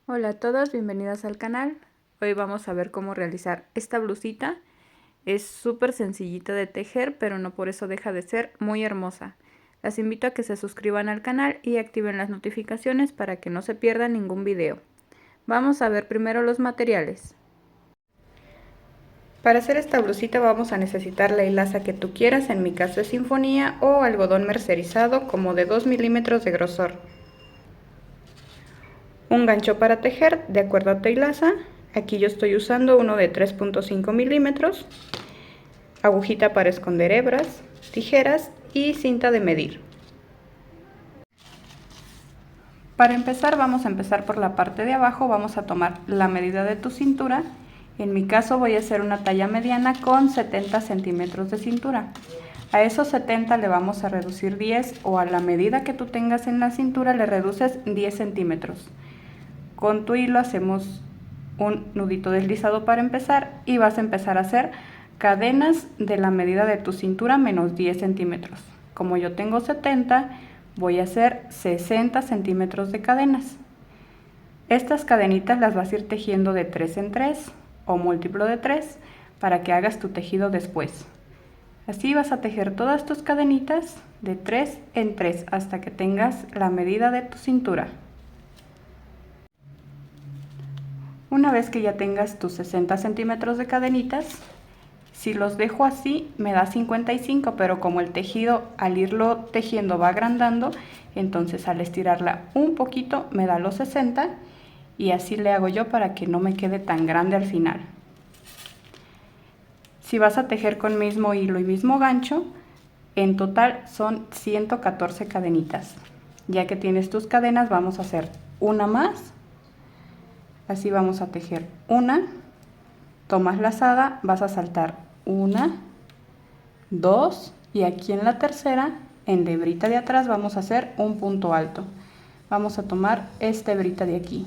Hola a todas, bienvenidas al canal. Hoy vamos a ver cómo realizar esta blusita. Es súper sencillita de tejer, pero no por eso deja de ser muy hermosa. Las invito a que se suscriban al canal y activen las notificaciones para que no se pierdan ningún video. Vamos a ver primero los materiales. Para hacer esta blusita vamos a necesitar la hilaza que tú quieras, en mi caso es sinfonía o algodón mercerizado como de 2 milímetros de grosor. Un gancho para tejer de acuerdo a tu hilaza. Aquí yo estoy usando uno de 3.5 milímetros, agujita para esconder hebras, tijeras y cinta de medir. Para empezar vamos a empezar por la parte de abajo, vamos a tomar la medida de tu cintura. En mi caso voy a hacer una talla mediana con 70 centímetros de cintura. A esos 70 le vamos a reducir 10 o a la medida que tú tengas en la cintura le reduces 10 centímetros. Con tu hilo hacemos un nudito deslizado para empezar y vas a empezar a hacer cadenas de la medida de tu cintura menos 10 centímetros. Como yo tengo 70, voy a hacer 60 centímetros de cadenas. Estas cadenitas las vas a ir tejiendo de 3 en 3 o múltiplo de 3 para que hagas tu tejido después. Así vas a tejer todas tus cadenitas de 3 en 3 hasta que tengas la medida de tu cintura. Una vez que ya tengas tus 60 centímetros de cadenitas, si los dejo así me da 55, pero como el tejido al irlo tejiendo va agrandando, entonces al estirarla un poquito me da los 60 y así le hago yo para que no me quede tan grande al final. Si vas a tejer con mismo hilo y mismo gancho, en total son 114 cadenitas. Ya que tienes tus cadenas, vamos a hacer una más. Así vamos a tejer una, tomas lazada, vas a saltar una, dos y aquí en la tercera, en la hebrita de atrás, vamos a hacer un punto alto. Vamos a tomar esta hebrita de aquí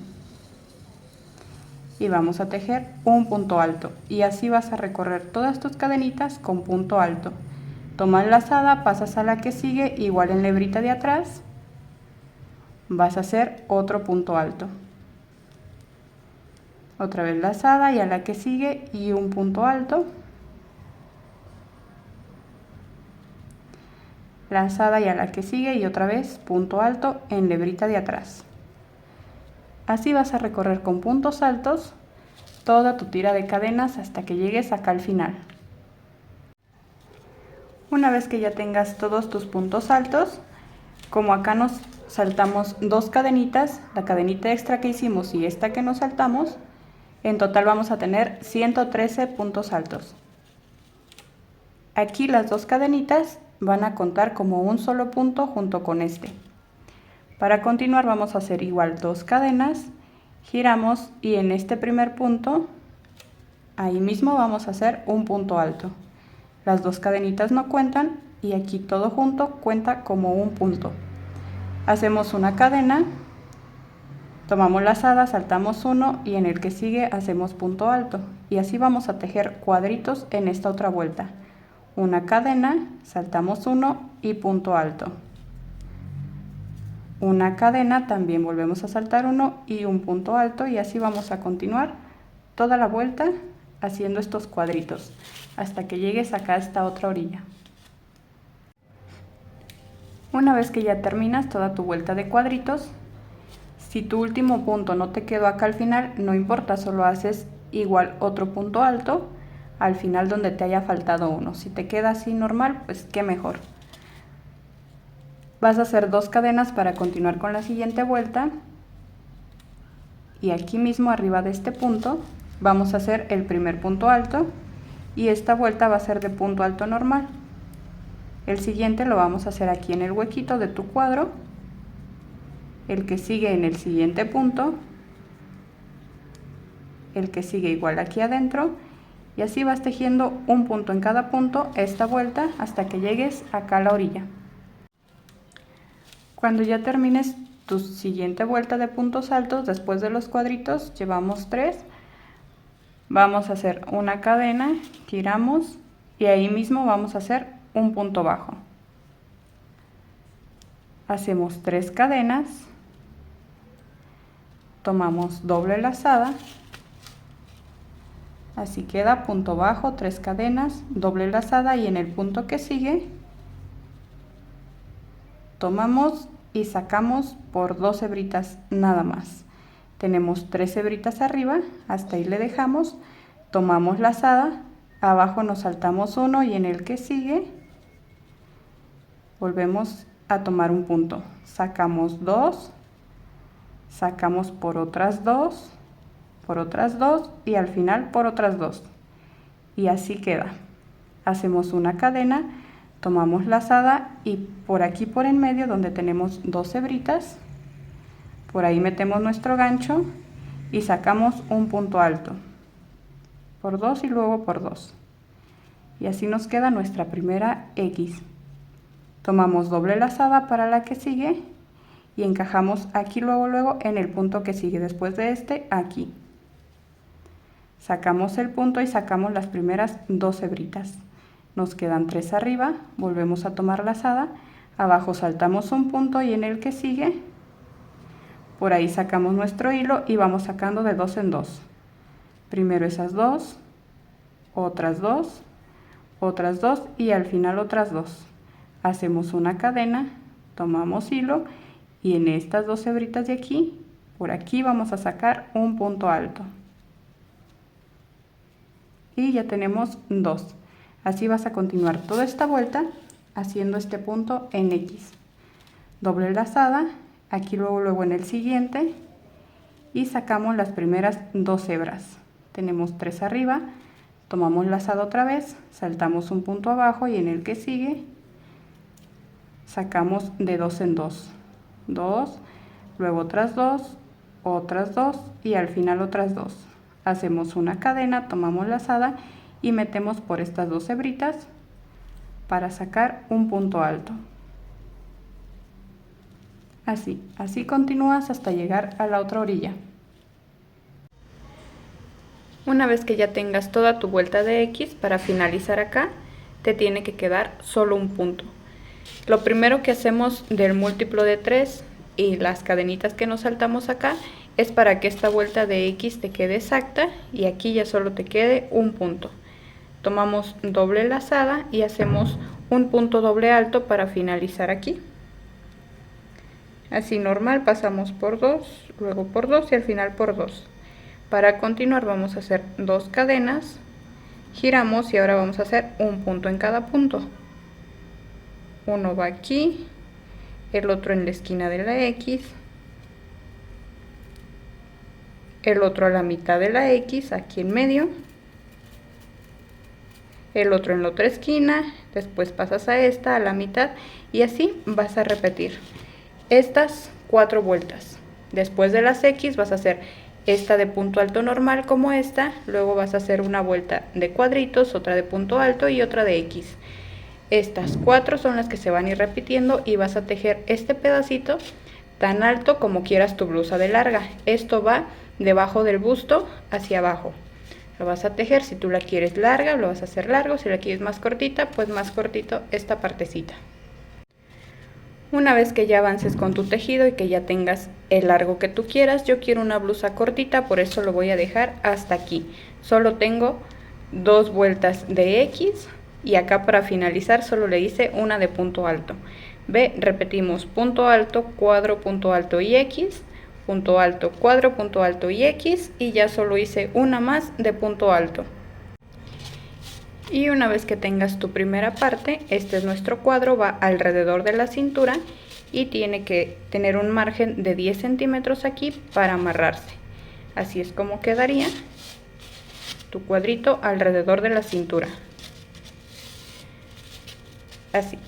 y vamos a tejer un punto alto y así vas a recorrer todas tus cadenitas con punto alto. Tomas lazada, pasas a la que sigue, igual en la hebrita de atrás, vas a hacer otro punto alto. Otra vez lazada y a la que sigue y un punto alto, lazada y a la que sigue y otra vez punto alto en la hebrita de atrás. Así vas a recorrer con puntos altos toda tu tira de cadenas hasta que llegues acá al final. Una vez que ya tengas todos tus puntos altos, como acá nos saltamos dos cadenitas, la cadenita extra que hicimos y esta que nos saltamos, en total vamos a tener 113 puntos altos. Aquí las dos cadenitas van a contar como un solo punto junto con este. Para continuar vamos a hacer igual dos cadenas, giramos y en este primer punto, ahí mismo vamos a hacer un punto alto. Las dos cadenitas no cuentan y aquí todo junto cuenta como un punto. Hacemos una cadena, tomamos lazada, saltamos uno y en el que sigue hacemos punto alto y así vamos a tejer cuadritos en esta otra vuelta. Una cadena, saltamos uno y punto alto. Una cadena, también volvemos a saltar uno y un punto alto y así vamos a continuar toda la vuelta haciendo estos cuadritos hasta que llegues acá a esta otra orilla. Una vez que ya terminas toda tu vuelta de cuadritos, si tu último punto no te quedó acá al final, no importa, solo haces igual otro punto alto al final donde te haya faltado uno. Si te queda así normal, pues qué mejor. Vas a hacer dos cadenas para continuar con la siguiente vuelta y aquí mismo arriba de este punto vamos a hacer el primer punto alto y esta vuelta va a ser de punto alto normal. El siguiente lo vamos a hacer aquí en el huequito de tu cuadro, el que sigue en el siguiente punto, el que sigue igual aquí adentro y así vas tejiendo un punto en cada punto esta vuelta hasta que llegues acá a la orilla. Cuando ya termines tu siguiente vuelta de puntos altos, después de los cuadritos, llevamos 3, vamos a hacer una cadena, giramos y ahí mismo vamos a hacer un punto bajo. Hacemos 3 cadenas, tomamos doble lazada, así queda punto bajo, 3 cadenas, doble lazada y en el punto que sigue tomamos y sacamos por 2 hebritas nada más. Tenemos 3 hebritas arriba, hasta ahí le dejamos, tomamos lazada, abajo nos saltamos uno y en el que sigue volvemos a tomar un punto, sacamos 2, sacamos por otras 2, y al final por otras 2 y así queda. Hacemos una cadena, tomamos lazada y por aquí por en medio donde tenemos 2 hebritas, por ahí metemos nuestro gancho y sacamos un punto alto por 2 y luego por 2 y así nos queda nuestra primera X. Tomamos doble lazada para la que sigue y encajamos aquí luego en el punto que sigue después de este, aquí. Sacamos el punto y sacamos las primeras 2 hebritas. Nos quedan 3 arriba, volvemos a tomar lazada, abajo saltamos un punto y en el que sigue, por ahí sacamos nuestro hilo y vamos sacando de 2 en 2. Primero esas 2, otras 2, otras 2 y al final otras 2. Hacemos una cadena, tomamos hilo y en estas 2 hebritas de aquí, por aquí vamos a sacar un punto alto. Y ya tenemos 2. Así vas a continuar toda esta vuelta haciendo este punto en X. Doble lazada, aquí luego en el siguiente y sacamos las primeras 2 hebras. Tenemos 3 arriba, tomamos lazada otra vez, saltamos un punto abajo y en el que sigue sacamos de 2 en 2. 2, luego otras 2 y al final otras 2. Hacemos una cadena, tomamos lazada y metemos por estas 2 hebritas para sacar un punto alto. Así continúas hasta llegar a la otra orilla. Una vez que ya tengas toda tu vuelta de X, para finalizar acá, te tiene que quedar solo un punto. Lo primero que hacemos del múltiplo de 3 y las cadenitas que nos saltamos acá es para que esta vuelta de X te quede exacta y aquí ya solo te quede un punto. Tomamos doble lazada y hacemos un punto doble alto para finalizar aquí. Así normal, pasamos por 2, luego por 2 y al final por 2. Para continuar vamos a hacer 2 cadenas, giramos y ahora vamos a hacer un punto en cada punto. Uno va aquí, el otro en la esquina de la X, el otro a la mitad de la X, aquí en medio, el otro en la otra esquina, después pasas a esta, a la mitad y así vas a repetir estas 4 vueltas. Después de las X vas a hacer esta de punto alto normal como esta, luego vas a hacer una vuelta de cuadritos, otra de punto alto y otra de X. Estas 4 son las que se van a ir repitiendo y vas a tejer este pedacito tan alto como quieras tu blusa de larga. Esto va debajo del busto hacia abajo. Lo vas a tejer, si tú la quieres larga, lo vas a hacer largo, si la quieres más cortita, pues más cortito esta partecita. Una vez que ya avances con tu tejido y que ya tengas el largo que tú quieras, yo quiero una blusa cortita, por eso lo voy a dejar hasta aquí. Solo tengo 2 vueltas de X y acá para finalizar solo le hice una de punto alto. Ve, repetimos punto alto, cuadro, punto alto y X, punto alto, cuadro, punto alto y X y ya solo hice una más de punto alto. Y una vez que tengas tu primera parte, este es nuestro cuadro, va alrededor de la cintura y tiene que tener un margen de 10 centímetros aquí para amarrarse. Así es como quedaría tu cuadrito alrededor de la cintura. Así.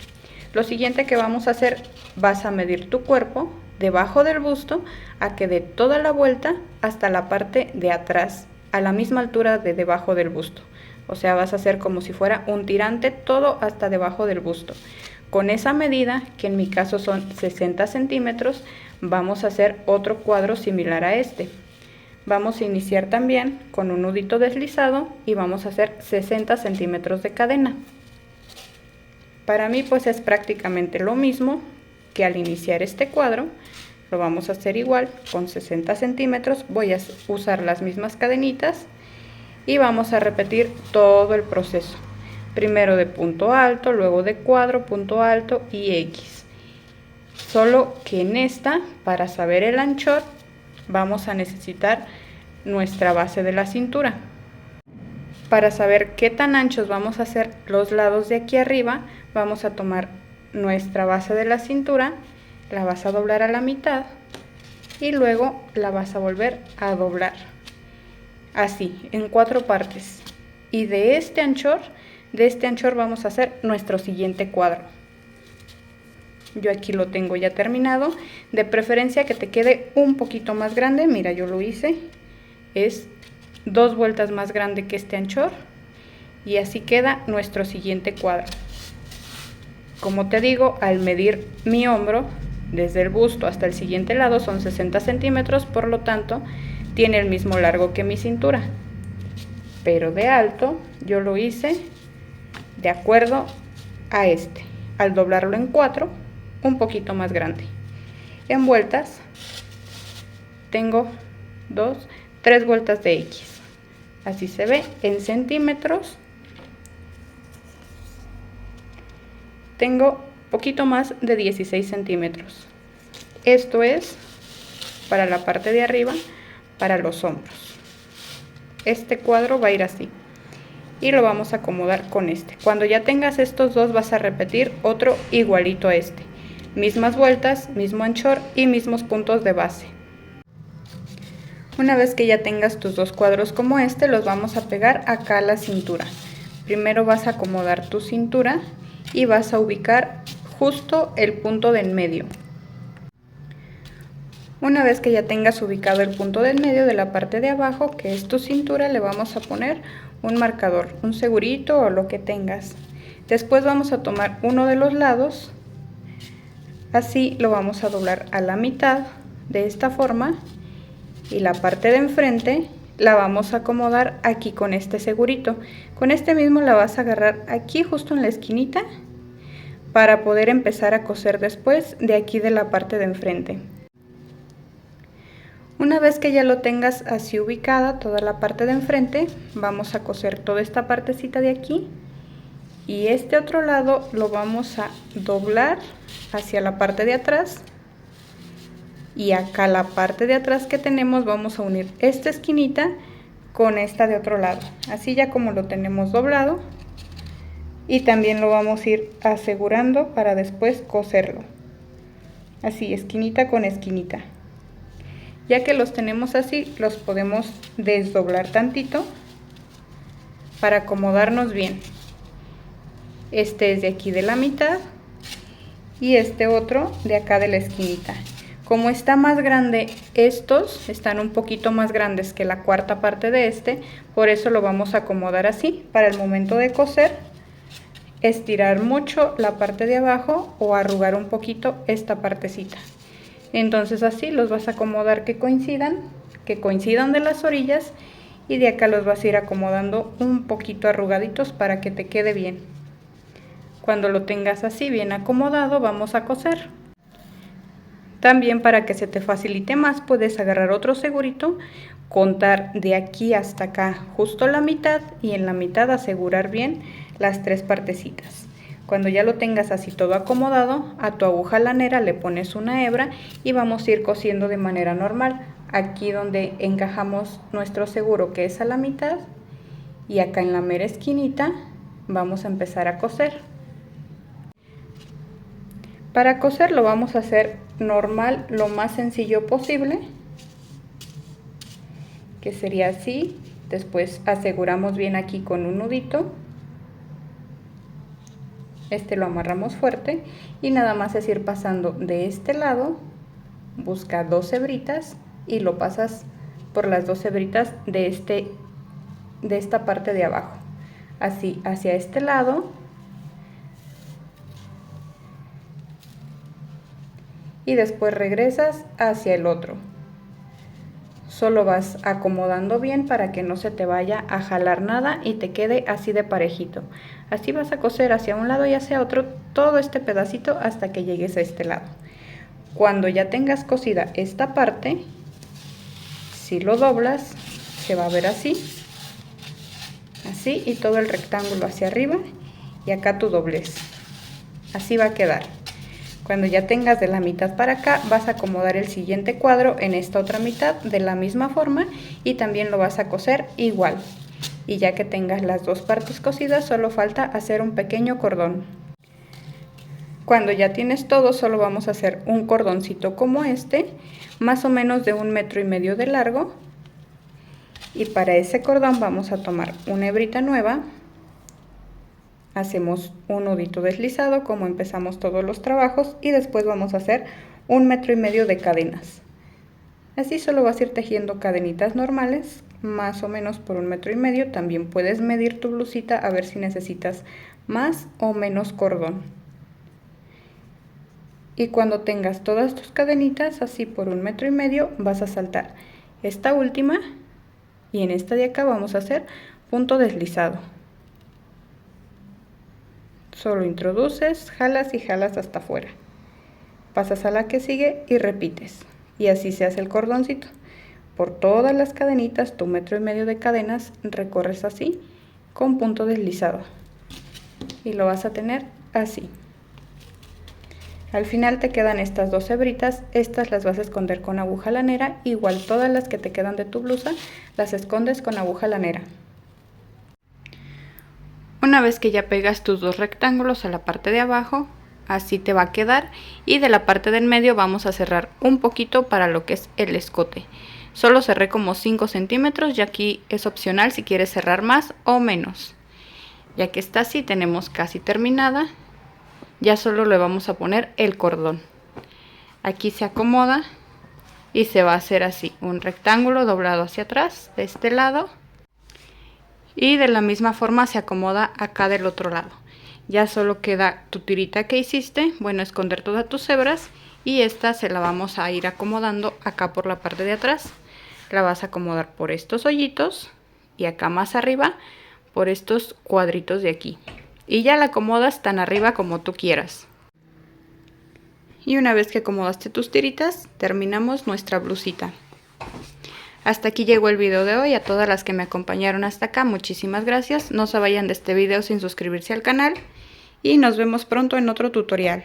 Lo siguiente que vamos a hacer, vas a medir tu cuerpo debajo del busto a que dé toda la vuelta hasta la parte de atrás, a la misma altura de debajo del busto. O sea, vas a hacer como si fuera un tirante todo hasta debajo del busto. Con esa medida, que en mi caso son 60 centímetros, vamos a hacer otro cuadro similar a este. Vamos a iniciar también con un nudito deslizado y vamos a hacer 60 centímetros de cadena. Para mí pues es prácticamente lo mismo que al iniciar este cuadro. lo vamos a hacer igual con 60 centímetros. Voy a usar las mismas cadenitas y vamos a repetir todo el proceso. Primero de punto alto, luego de cuadro, punto alto y X. Solo que en esta, para saber el anchor, vamos a necesitar nuestra base de la cintura. Para saber qué tan anchos vamos a hacer los lados de aquí arriba, vamos a tomar nuestra base de la cintura, la vas a doblar a la mitad y luego la vas a volver a doblar. Así, en 4 partes. Y de este anchor vamos a hacer nuestro siguiente cuadro. Yo aquí lo tengo ya terminado. De preferencia que te quede un poquito más grande. Mira, yo lo hice. Es 2 vueltas más grande que este anchor. Y así queda nuestro siguiente cuadro. Como te digo, al medir mi hombro, desde el busto hasta el siguiente lado son 60 centímetros, por lo tanto, tiene el mismo largo que mi cintura. Pero de alto, yo lo hice de acuerdo a este. Al doblarlo en 4, un poquito más grande. En vueltas, tengo 3 vueltas de X. Así se ve. En centímetros, tengo poquito más de 16 centímetros. Esto es para la parte de arriba, para los hombros. Este cuadro va a ir así y lo vamos a acomodar con este. Cuando ya tengas estos dos, vas a repetir otro igualito a este. Mismas vueltas, mismo anchor y mismos puntos de base. Una vez que ya tengas tus 2 cuadros como este, los vamos a pegar acá a la cintura. Primero vas a acomodar tu cintura y vas a ubicar justo el punto del medio. Una vez que ya tengas ubicado el punto del medio de la parte de abajo, que es tu cintura, le vamos a poner un marcador, un segurito o lo que tengas. Después vamos a tomar uno de los lados, así lo vamos a doblar a la mitad de esta forma y la parte de enfrente la vamos a acomodar aquí con este segurito. Con este mismo la vas a agarrar aquí justo en la esquinita para poder empezar a coser después de aquí de la parte de enfrente. Una vez que ya lo tengas así ubicada toda la parte de enfrente, vamos a coser toda esta partecita de aquí y este otro lado lo vamos a doblar hacia la parte de atrás y acá la parte de atrás que tenemos vamos a unir esta esquinita con esta de otro lado, así ya como lo tenemos doblado, y también lo vamos a ir asegurando para después coserlo, así esquinita con esquinita. Ya que los tenemos así, los podemos desdoblar tantito para acomodarnos bien. Este es de aquí de la mitad y este otro de acá de la esquinita. Como está más grande, estos están un poquito más grandes que la cuarta parte de este, por eso lo vamos a acomodar así. Para el momento de coser, estirar mucho la parte de abajo o arrugar un poquito esta partecita. Entonces así los vas a acomodar que coincidan de las orillas, y de acá los vas a ir acomodando un poquito arrugaditos para que te quede bien. Cuando lo tengas así bien acomodado, vamos a coser. También, para que se te facilite más, puedes agarrar otro segurito, contar de aquí hasta acá justo la mitad y en la mitad asegurar bien las 3 partecitas. Cuando ya lo tengas así todo acomodado, a tu aguja lanera le pones una hebra y vamos a ir cosiendo de manera normal. Aquí donde encajamos nuestro seguro, que es a la mitad, y acá en la mera esquinita vamos a empezar a coser. Para coser lo vamos a hacer normal, lo más sencillo posible, que sería así. Después aseguramos bien aquí con un nudito. Este lo amarramos fuerte y nada más es ir pasando de este lado, busca 2 hebritas y lo pasas por las 2 hebritas de esta parte de abajo, así hacia este lado, y después regresas hacia el otro. Solo vas acomodando bien para que no se te vaya a jalar nada y te quede así de parejito. Así vas a coser hacia un lado y hacia otro todo este pedacito hasta que llegues a este lado. Cuando ya tengas cosida esta parte, si lo doblas, se va a ver así, así, y todo el rectángulo hacia arriba, y acá tu doblez. Así va a quedar. Cuando ya tengas de la mitad para acá, vas a acomodar el siguiente cuadro en esta otra mitad de la misma forma y también lo vas a coser igual. Y ya que tengas las dos partes cosidas, solo falta hacer un pequeño cordón. Cuando ya tienes todo, solo vamos a hacer un cordoncito como este, más o menos de 1,5 metros de largo. Y para ese cordón vamos a tomar una hebrita nueva. Hacemos un nudito deslizado como empezamos todos los trabajos y después vamos a hacer 1,5 metros de cadenas. Así solo vas a ir tejiendo cadenitas normales, más o menos por 1,5 metros. También puedes medir tu blusita a ver si necesitas más o menos cordón. Y cuando tengas todas tus cadenitas así por 1,5 metros, vas a saltar esta última y en esta de acá vamos a hacer punto deslizado. Solo introduces, jalas y jalas hasta afuera. Pasas a la que sigue y repites. Y así se hace el cordoncito. Por todas las cadenitas, tu 1,5 metros de cadenas, recorres así con punto deslizado. Y lo vas a tener así. Al final te quedan estas dos hebritas. Estas las vas a esconder con aguja lanera. Igual todas las que te quedan de tu blusa las escondes con aguja lanera. Una vez que ya pegas tus dos rectángulos a la parte de abajo, así te va a quedar, y de la parte del medio vamos a cerrar un poquito para lo que es el escote. Solo cerré como 5 centímetros y aquí es opcional si quieres cerrar más o menos. Ya que está así, tenemos casi terminada, ya solo le vamos a poner el cordón. Aquí se acomoda y se va a hacer así, un rectángulo doblado hacia atrás de este lado. Y de la misma forma se acomoda acá del otro lado. Ya solo queda tu tirita que hiciste, bueno, esconder todas tus hebras, y esta se la vamos a ir acomodando acá por la parte de atrás. La vas a acomodar por estos hoyitos y acá más arriba por estos cuadritos de aquí. Y ya la acomodas tan arriba como tú quieras. Y una vez que acomodaste tus tiritas, terminamos nuestra blusita. Hasta aquí llegó el video de hoy. A todas las que me acompañaron hasta acá, muchísimas gracias. No se vayan de este video sin suscribirse al canal y nos vemos pronto en otro tutorial.